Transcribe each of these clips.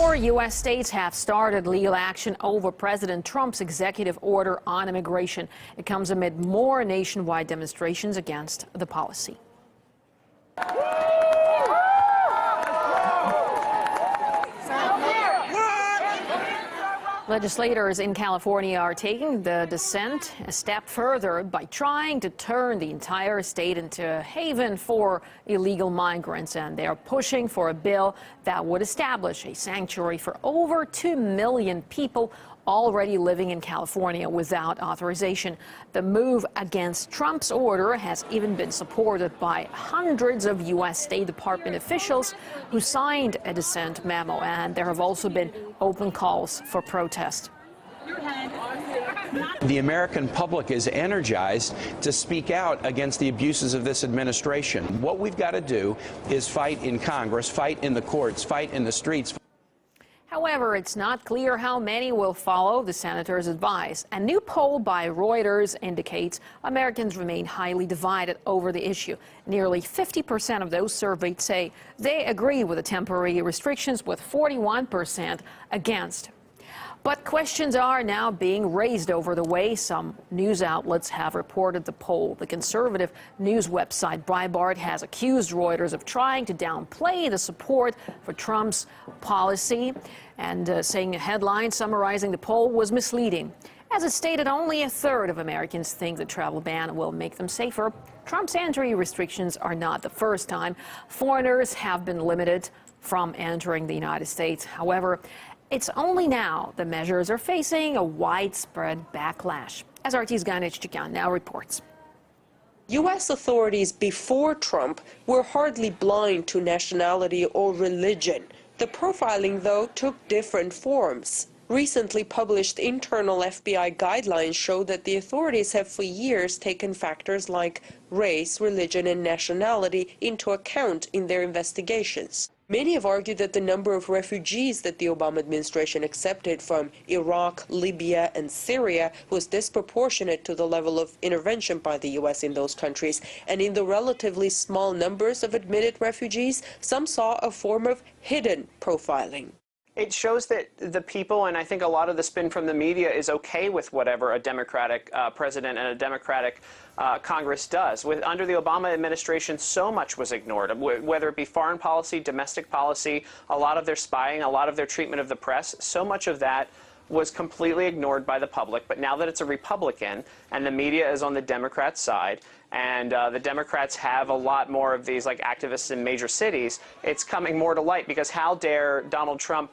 More U.S. states have started legal action over President Trump's executive order on immigration. It comes amid more nationwide demonstrations against the policy. Legislators in California are taking the dissent a step further by trying to turn the entire state into a haven for illegal migrants, and they are pushing for a bill that would establish a sanctuary for over 2 million people already living in California without authorization. The move against Trump's order has even been supported by hundreds of U.S. State Department officials who signed a dissent memo, and there have also been open calls for protest. The American public is energized to speak out against the abuses of this administration. What we've got to do is fight in Congress, fight in the courts, fight in the streets. However, it's not clear how many will follow the senator's advice. A new poll by Reuters indicates Americans remain highly divided over the issue. Nearly 50% of those surveyed say they agree with the temporary restrictions, with 41% against. But questions are now being raised over the way some news outlets have reported the poll. The conservative news website Breitbart has accused Reuters of trying to downplay the support for Trump's policy and saying a headline summarizing the poll was misleading. As it stated, only a third of Americans think the travel ban will make them safer. Trump's entry restrictions are not the first time foreigners have been limited from entering the United States. However, it's only now the measures are facing a widespread backlash. SRT's Ganesh Chikyan now reports. U.S. authorities before Trump were hardly blind to nationality or religion. The profiling, though, took different forms. Recently published internal FBI guidelines show that the authorities have for years taken factors like race, religion, and nationality into account in their investigations. Many have argued that the number of refugees that the Obama administration accepted from Iraq, Libya, and Syria was disproportionate to the level of intervention by the U.S. in those countries. And in the relatively small numbers of admitted refugees, some saw a form of hidden profiling. It shows that the people, and I think a lot of the spin from the media, is okay with whatever a Democratic president and a Democratic Congress does. Under the Obama administration, so much was ignored, whether it be foreign policy, domestic policy, a lot of their spying, a lot of their treatment of the press. So much of that was completely ignored by the public. But now that it's a Republican and the media is on the Democrats' side, and the Democrats have a lot more of these like activists in major cities, it's coming more to light, because how dare Donald Trump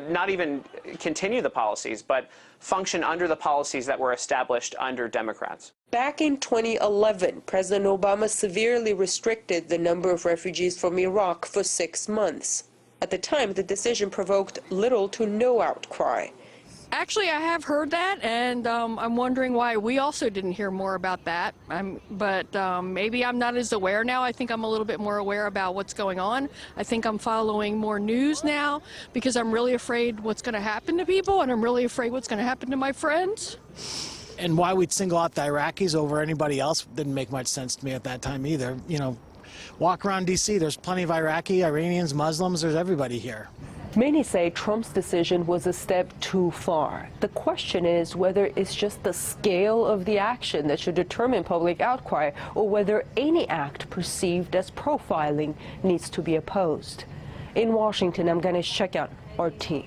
not even continue the policies, but function under the policies that were established under Democrats. Back in 2011, President Obama severely restricted the number of refugees from Iraq for 6 months. At the time, the decision provoked little to no outcry. Actually, I have heard that, and I'm wondering why we also didn't hear more about that. But maybe I'm not as aware now. I think I'm a little bit more aware about what's going on. I think I'm following more news now because I'm really afraid what's going to happen to people, and I'm really afraid what's going to happen to my friends. And why we'd single out the Iraqis over anybody else didn't make much sense to me at that time either. You know, walk around D.C., there's plenty of Iraqi, Iranians, Muslims, there's everybody here. Many say Trump's decision was a step too far. The question is whether it's just the scale of the action that should determine public outcry, or whether any act perceived as profiling needs to be opposed. In Washington, I'm Ganesh Chikyan, RT.